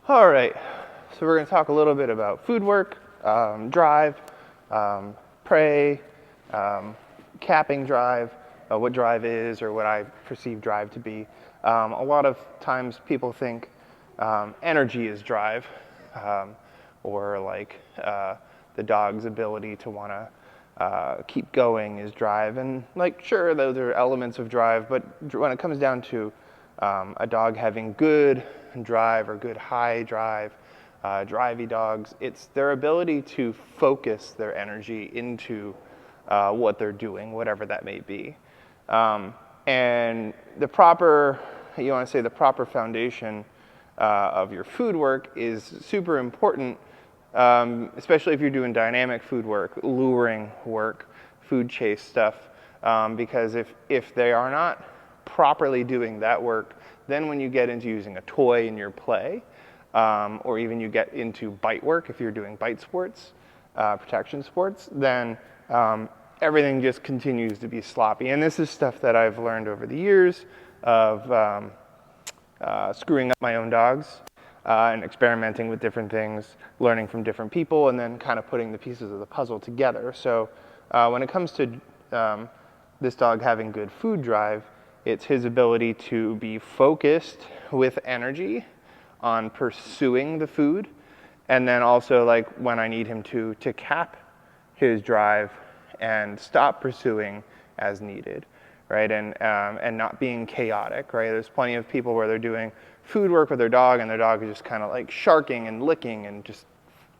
All right, so we're going to talk a little bit about food work, drive, prey, capping drive, what drive is or what I perceive drive to be. A lot of times people think energy is drive, or like the dog's ability to want to keep going is drive. And like, sure, those are elements of drive, but when it comes down to a dog having good drive or good high drive, drivey dogs, it's their ability to focus their energy into what they're doing, whatever that may be. And the proper, you want to say the proper foundation of your food work is super important, especially if you're doing dynamic food work, luring work, food chase stuff, because if they are not properly doing that work, then when you get into using a toy in your play, or even you get into bite work, if you're doing bite sports, protection sports, then everything just continues to be sloppy. And this is stuff that I've learned over the years of screwing up my own dogs and experimenting with different things, learning from different people, and then kind of putting the pieces of the puzzle together. So when it comes to this dog having good food drive, it's his ability to be focused with energy on pursuing the food, and then also like when I need him to cap his drive and stop pursuing as needed, right? And not being chaotic, right? There's plenty of people where they're doing food work with their dog, and their dog is just kind of like sharking and licking, and just,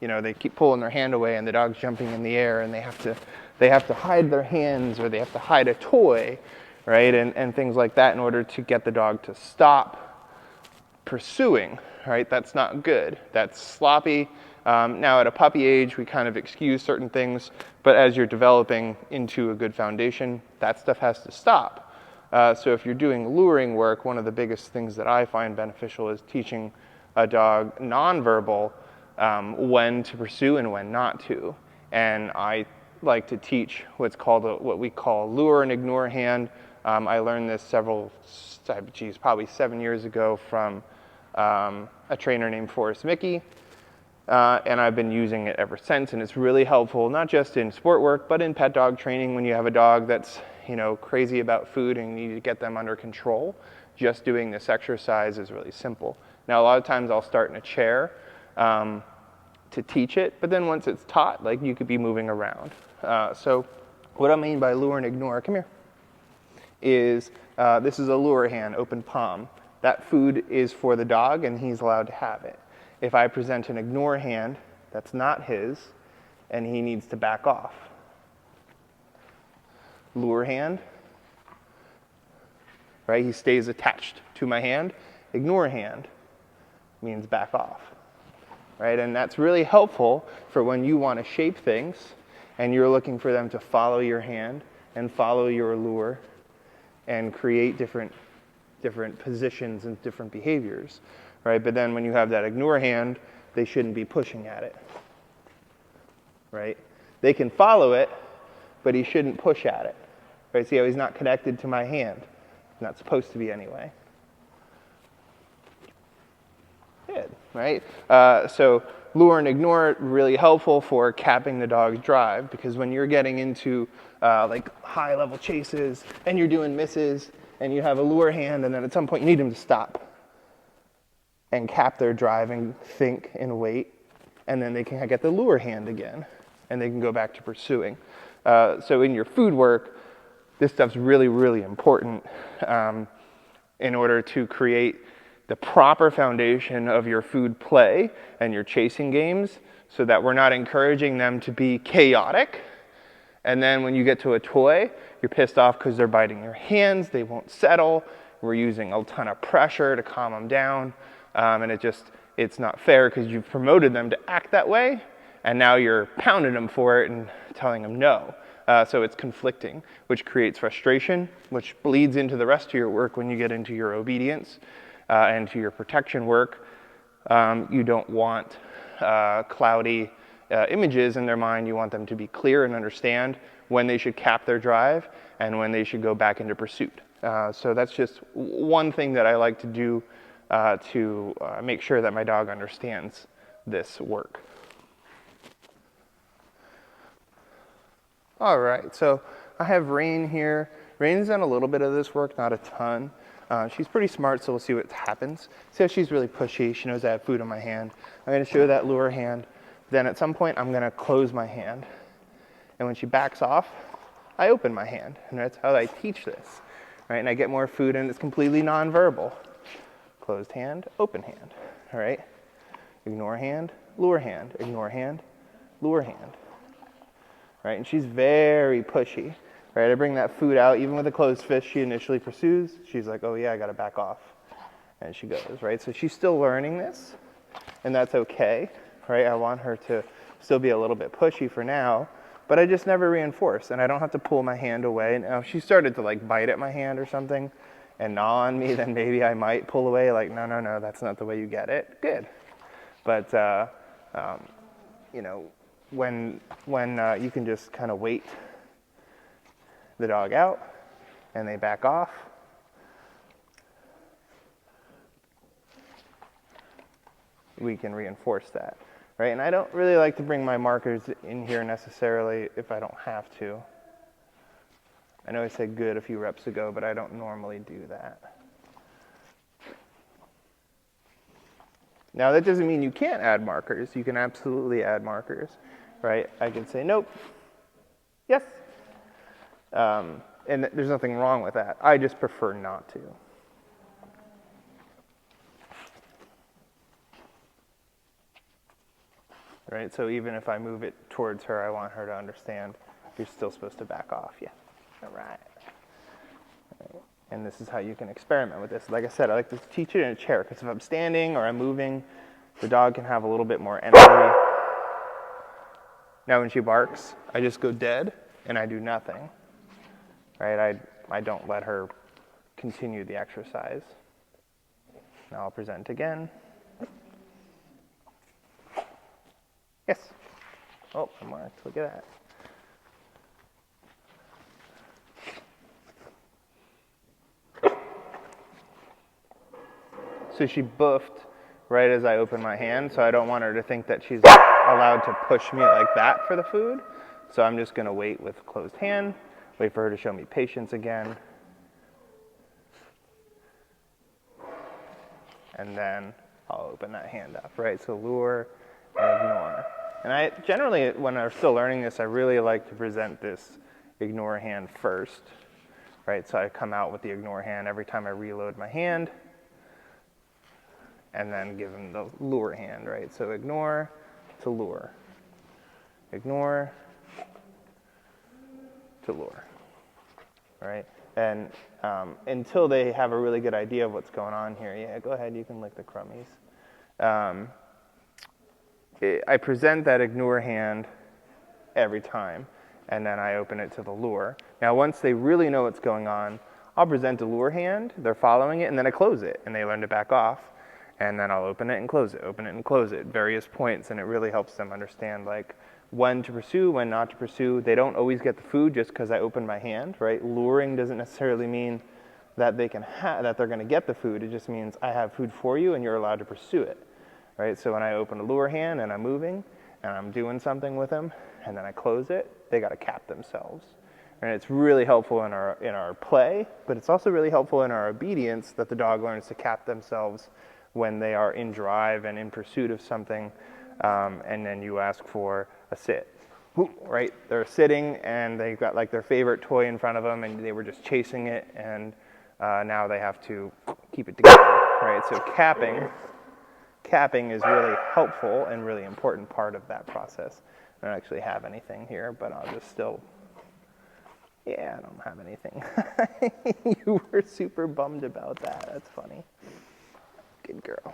you know, they keep pulling their hand away, and the dog's jumping in the air, and they have to hide their hands, or they have to hide a toy, right? And things like that in order to get the dog to stop pursuing, right? That's not good. That's sloppy. Now at a puppy age, we kind of excuse certain things, but as you're developing into a good foundation, that stuff has to stop. So if you're doing luring work, one of the biggest things that I find beneficial is teaching a dog nonverbal when to pursue and when not to. And I like to teach what's called what we call lure and ignore hand. I learned this probably 7 years ago from a trainer named Forrest Mickey, and I've been using it ever since, and it's really helpful, not just in sport work, but in pet dog training when you have a dog that's, you know, crazy about food and you need to get them under control. Just doing this exercise is really simple. Now, a lot of times I'll start in a chair to teach it, but then once it's taught, like, you could be moving around. So what I mean by lure and ignore, come here, is this is a lure hand, open palm. That food is for the dog and he's allowed to have it. If I present an ignore hand, that's not his, and he needs to back off. Lure hand, right? He stays attached to my hand. Ignore hand means back off, right? And that's really helpful for when you want to shape things and you're looking for them to follow your hand and follow your lure and create different positions and different behaviors, right? But then when you have that ignore hand, they shouldn't be pushing at it, right? They can follow it, but he shouldn't push at it, right? See how he's not connected to my hand? He's not supposed to be anyway. Good, right? So lure and ignore, really helpful for capping the dog's drive, because when you're getting into like high-level chases and you're doing misses and you have a lure hand, and then at some point you need them to stop and cap their drive and think and wait, and then they can get the lure hand again and they can go back to pursuing. So in your food work, this stuff's really, really important in order to create the proper foundation of your food play and your chasing games, so that we're not encouraging them to be chaotic. And then when you get to a toy, you're pissed off because they're biting your hands, they won't settle, we're using a ton of pressure to calm them down, and it's not fair because you've promoted them to act that way, and now you're pounding them for it and telling them no. So it's conflicting, which creates frustration, which bleeds into the rest of your work when you get into your obedience and to your protection work. You don't want cloudy images in their mind. You want them to be clear and understand when they should cap their drive and when they should go back into pursuit. So that's just one thing that I like to do to make sure that my dog understands this work. All right, so I have Rain here. Rain's done a little bit of this work, not a ton. She's pretty smart, so we'll see what happens. See how she's really pushy. She knows I have food in my hand. I'm gonna show that lure hand. Then at some point, I'm gonna close my hand. And when she backs off, I open my hand. And that's how I teach this, right? And I get more food, and it's completely nonverbal. Closed hand, open hand, all right? Ignore hand, lure hand, ignore hand, lure hand. Right, and she's very pushy, right? I bring that food out, even with a closed fist, she initially pursues. She's like, oh yeah, I gotta back off. And she goes, right? So she's still learning this, and that's okay, right? I want her to still be a little bit pushy for now, but I just never reinforce, and I don't have to pull my hand away. Now, if she started to like bite at my hand or something and gnaw on me, then maybe I might pull away, like, no, that's not the way you get it. Good. But, you know, when you can just kind of wait the dog out and they back off, we can reinforce that, right? And I don't really like to bring my markers in here necessarily if I don't have to. I know I said good a few reps ago, but I don't normally do that. Now, that doesn't mean you can't add markers. You can absolutely add markers, right? I can say, nope, yes. And there's nothing wrong with that. I just prefer not to. Right, so even if I move it towards her, I want her to understand you're still supposed to back off. Yeah, all right. And this is how you can experiment with this. Like I said, I like to teach it in a chair, because if I'm standing or I'm moving, the dog can have a little bit more energy. Now when she barks, I just go dead and I do nothing. Right? I don't let her continue the exercise. Now I'll present again. Yes. Oh, I marked. Look at that. So she boofed right as I opened my hand, so I don't want her to think that she's allowed to push me like that for the food. So I'm just gonna wait with closed hand, wait for her to show me patience again. And then I'll open that hand up, right? So lure and ignore. And I generally, when I'm still learning this, I really like to present this ignore hand first, right? So I come out with the ignore hand every time I reload my hand, and then give him the lure hand, right? So ignore to lure. Ignore to lure, right? And until they have a really good idea of what's going on here, yeah, go ahead, you can lick the crummies. I present that ignore hand every time, and then I open it to the lure. Now, once they really know what's going on, I'll present a lure hand, they're following it, and then I close it, and they learn to back off. And then I'll open it and close it, open it and close it at various points, and it really helps them understand like when to pursue, when not to pursue. They don't always get the food just because I open my hand, right? Luring doesn't necessarily mean that they can that they're going to get the food. It just means I have food for you and you're allowed to pursue it, right? So when I open a lure hand and I'm moving and I'm doing something with them, and then I close it, they got to cap themselves. And it's really helpful in our play, but it's also really helpful in our obedience that the dog learns to cap themselves when they are in drive and in pursuit of something, and then you ask for a sit, right? They're sitting and they've got like their favorite toy in front of them and they were just chasing it, and now they have to keep it together, right? So capping is really helpful and really important part of that process. I don't actually have anything here, but I'll just still, yeah, I don't have anything. You were super bummed about that. That's funny. Good girl.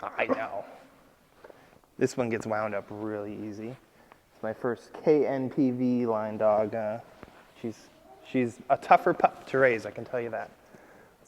I know. This one gets wound up really easy. It's my first KNPV line dog. She's a tougher pup to raise, I can tell you that.